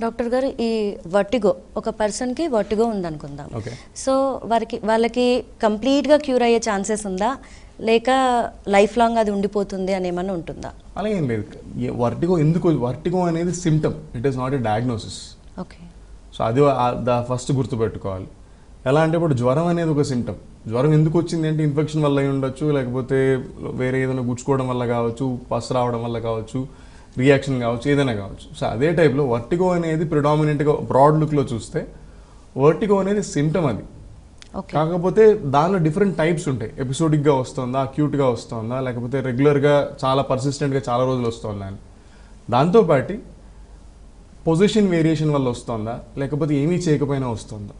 Doctor గారు, ఈ vertigo ఒక పర్సన్కి వర్టిగో ఉందనుకుందాం. సో వాళ్ళకి కంప్లీట్గా క్యూర్ అయ్యే ఛాన్సెస్ ఉందా, లేక లైఫ్ లాంగ్ అది ఉండిపోతుంది అని ఏమన్నా ఉంటుందా? అలా ఏం లేదు. వర్టిగో అనేది symptom, it is not a diagnosis. Okay. So అది ఫస్ట్ గుర్తుపెట్టుకోవాలి. ఎలా అంటే ఇప్పుడు జ్వరం అనేది ఒక సిమ్టమ్. జ్వరం ఎందుకు వచ్చింది అంటే ఇన్ఫెక్షన్ వల్ల అయి ఉండొచ్చు, లేకపోతే వేరే ఏదైనా గుచ్చుకోవడం వల్ల కావచ్చు, పస్ రావడం వల్ల కావచ్చు, రియాక్షన్ కావచ్చు, ఏదైనా కావచ్చు. సో అదే టైప్లో వర్టిగో అనేది ప్రిడామినెంట్గా బ్రాడ్ లుక్లో చూస్తే వర్టిగో అనేది సిమ్టమ్ అది. కాకపోతే దానిలో డిఫరెంట్ టైప్స్ ఉంటాయి. ఎపిసోడిక్గా వస్తుందా, అక్యూట్గా వస్తుందా, లేకపోతే రెగ్యులర్గా చాలా పర్సిస్టెంట్గా చాలా రోజులు వస్తుందా అని. దాంతోపాటు పొజిషన్ వేరియేషన్ వల్ల వస్తుందా, లేకపోతే ఏమీ చేయకపోయినా వస్తుందా,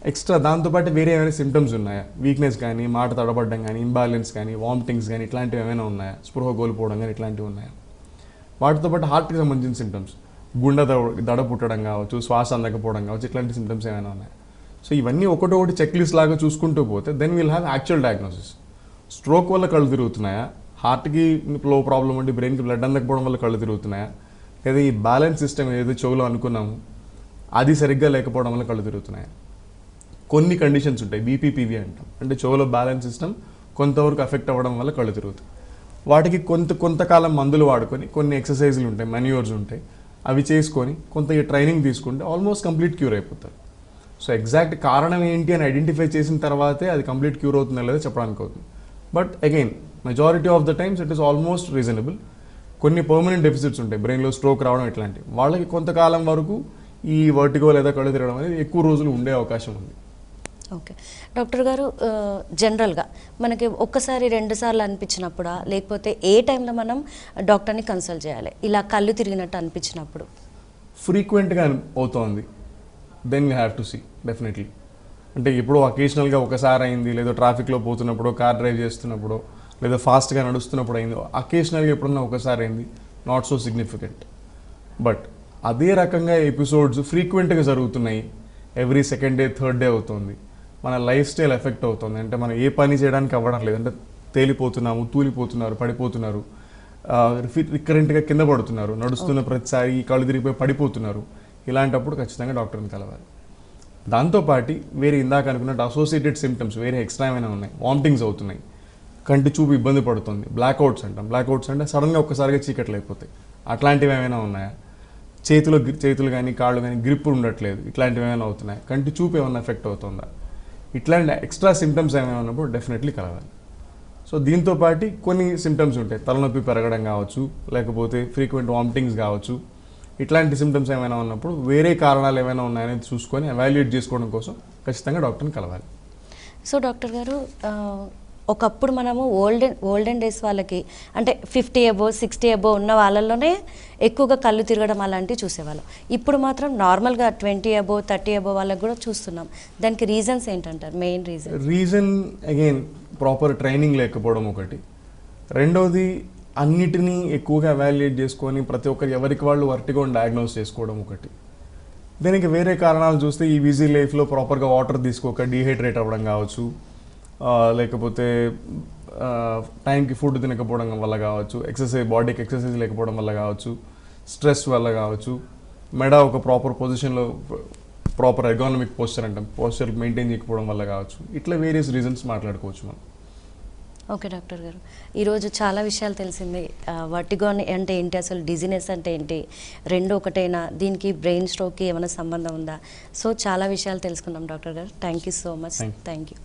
ఎక్స్ట్రా దాంతోపాటు వేరే ఏమైనా సిమ్టమ్స్ ఉన్నాయా, వీక్నెస్ కానీ, మాట తడబడ్డం కానీ, ఇంబ్యాలెన్స్ కానీ, వామిటింగ్స్ కానీ, ఇట్లాంటివి ఏమైనా ఉన్నాయా, స్పృహ కోల్పోవడం కానీ ఇట్లాంటివి ఉన్నాయా. వాటితో పాటు హార్ట్కి సంబంధించిన సిమ్టమ్స్, గుండె దడ పుట్టడం కావచ్చు, శ్వాస అందకపోవడం కావచ్చు, ఇట్లాంటి సిమ్టమ్స్ ఏమైనా ఉన్నాయా. సో ఇవన్నీ ఒకటి చెక్ లిస్ట్ లాగా చూసుకుంటూ పోతే then will have actual diagnosis. Stroke వల్ల కళ్ళు తిరుగుతున్నాయా, హార్ట్కి లో ప్రాబ్లం ఉండి బ్రెయిన్కి బ్లడ్ అందకపోవడం వల్ల కళ్ళు తిరుగుతున్నాయా, లేదా ఈ బ్యాలెన్స్ సిస్టమ్ ఏదైతే చెవులో అనుకున్నాము అది సరిగ్గా లేకపోవడం వల్ల కళ్ళు తిరుగుతున్నాయా. కొన్ని కండిషన్స్ ఉంటాయి, బీపీపీవీ అంటాం, అంటే చెవులో బ్యాలెన్స్ సిస్టమ్ కొంతవరకు ఎఫెక్ట్ అవ్వడం వల్ల కళ్ళు తిరుగుతాయి. వాటికి కొంతకాలం మందులు వాడుకొని, కొన్ని ఎక్సర్సైజులు ఉంటాయి, మెన్యూర్స్ ఉంటాయి, అవి చేసుకొని కొంత ట్రైనింగ్ తీసుకుంటే ఆల్మోస్ట్ కంప్లీట్ క్యూర్ అయిపోతారు. సో ఎగ్జాక్ట్ కారణం ఏంటి అని ఐడెంటిఫై చేసిన తర్వాతే అది కంప్లీట్ క్యూర్ అవుతుందో లేదో చెప్పడానికి అవుతుంది. But again majority of the times it is almost reasonable. కొన్ని పర్మనెంట్ డెఫిసిట్స్ ఉంటాయి, బ్రెయిన్లో స్ట్రోక్ రావడం ఇట్లాంటివి, వాళ్ళకి కొంతకాలం వరకు ఈ వర్టిగో లేదా కళ్ళు తిరగడం అనేది ఎక్కువ రోజులు ఉండే అవకాశం ఉంది. ఓకే డాక్టర్ గారు, జనరల్గా మనకి ఒక్కసారి 2 సార్లు అనిపించినప్పుడా, లేకపోతే ఏ టైంలో మనం డాక్టర్ని కన్సల్ట్ చేయాలి ఇలా కళ్ళు తిరిగినట్టు అనిపించినప్పుడు? ఫ్రీక్వెంట్గా అవుతోంది, then you have to see definitely. అంటే ఎప్పుడో అకేషనల్గా ఒకసారి అయింది, లేదా ట్రాఫిక్లో పోతున్నప్పుడు, కార్ డ్రైవ్ చేస్తున్నప్పుడు, లేదా ఫాస్ట్గా నడుస్తున్నప్పుడు అయింది, అకేషనల్గా ఎప్పుడన్నా ఒకసారి అయింది, నాట్ సో సిగ్నిఫికెంట్. బట్ అదే రకంగా ఎపిసోడ్స్ ఫ్రీక్వెంట్గా జరుగుతున్నాయి, every second day, third day అవుతుంది, మన లైఫ్ స్టైల్ ఎఫెక్ట్ అవుతుంది. అంటే మనం ఏ పని చేయడానికి అవ్వడం లేదు, అంటే తేలిపోతున్నాము, తూలిపోతున్నారు, పడిపోతున్నారు, రికరెంట్గా కింద పడుతున్నారు, నడుస్తున్న ప్రతిసారి కళ్ళు తిరిగిపోయి పడిపోతున్నారు. ఇలాంటప్పుడు ఖచ్చితంగా డాక్టర్ని కలవాలి. దాంతోపాటు వేరే ఇందాక అనుకున్నట్టు అసోసియేటెడ్ సిమ్టమ్స్ వేరే ఎక్స్ట్రా ఏమైనా ఉన్నాయి, వామిటింగ్స్ అవుతున్నాయి, కంటి చూపు ఇబ్బంది పడుతుంది, బ్లాక్అవుట్స్ అంటాం. బ్లాక్అవుట్స్ అంటే సడన్గా ఒక్కసారిగా చీకట్లు అయిపోతాయి, అట్లాంటివి ఏమైనా ఉన్నాయా, చేతులు కానీ కాళ్ళు కానీ గ్రిప్ ఉండట్లేదు, ఇట్లాంటివి ఏమైనా అవుతున్నాయి, కంటి చూపు ఏమైనా ఎఫెక్ట్ అవుతుందా, ఇట్లాంటి ఎక్స్ట్రా సిమ్టమ్స్ ఏమైనా ఉన్నప్పుడు డెఫినెట్లీ కలవాలి. సో దీంతోపాటు కొన్ని సిమ్టమ్స్ ఉంటాయి, తలనొప్పి పెరగడం కావచ్చు, లేకపోతే ఫ్రీక్వెంట్ వామిటింగ్స్ కావచ్చు, ఇట్లాంటి సిమ్టమ్స్ ఏమైనా ఉన్నప్పుడు వేరే కారణాలు ఏమైనా ఉన్నాయనేది చూసుకొని ఎవాల్యుయేట్ చేసుకోవడం కోసం ఖచ్చితంగా డాక్టర్ని కలవాలి. సో డాక్టర్ గారు, ఒకప్పుడు మనము ఓల్డెన్ డేస్ వాళ్ళకి అంటే 50 అబోవ్ 60 అబోవ్ ఉన్న వాళ్ళలోనే ఎక్కువగా కళ్ళు తిరగడం అలాంటివి చూసేవాళ్ళం. ఇప్పుడు మాత్రం నార్మల్గా 20 అబోవ్ 30 అబోవ్ వాళ్ళకి కూడా చూస్తున్నాం. దానికి రీజన్స్ ఏంటంటారు? Main reason again proper training లేకపోవడం ఒకటి, రెండోది అన్నిటినీ ఎక్కువగా ఎవాల్యుయేట్ చేసుకొని ప్రతి ఒక్కరు ఎవరికి వాళ్ళు వర్టిగోని డయాగ్నోస్ చేసుకోవడం ఒకటి. దీనికి వేరే కారణాలు చూస్తే ఈ బిజీ లైఫ్లో ప్రాపర్గా వాటర్ తీసుకోక డీహైడ్రేట్ అవ్వడం కావచ్చు, లేకపోతే టైంకి ఫుడ్ తినకపోవడం వల్ల కావచ్చు, బాడీకి ఎక్సర్సైజ్ లేకపోవడం వల్ల కావచ్చు, స్ట్రెస్ వల్ల కావచ్చు, మెడ ఒక ప్రాపర్ పొజిషన్లో ప్రాపర్ ఎర్గానమిక్ పోస్చర్ అంటాం, పోస్చర్ మెయింటైన్ చేయకపోవడం వల్ల కావచ్చు, ఇట్లా వేరియస్ రీజన్స్ మాట్లాడుకోవచ్చు మనం. ఓకే డాక్టర్ గారు, ఈరోజు చాలా విషయాలు తెలిసింది. వర్టిగో అంటే ఏంటి, అసలు డిజీనెస్ అంటే ఏంటి, రెండు ఒకటైనా, దీనికి బ్రెయిన్ స్ట్రోక్కి ఏమైనా సంబంధం ఉందా? సో చాలా విషయాలు తెలుసుకున్నాం డాక్టర్ గారు. Thank you so much. Thank you.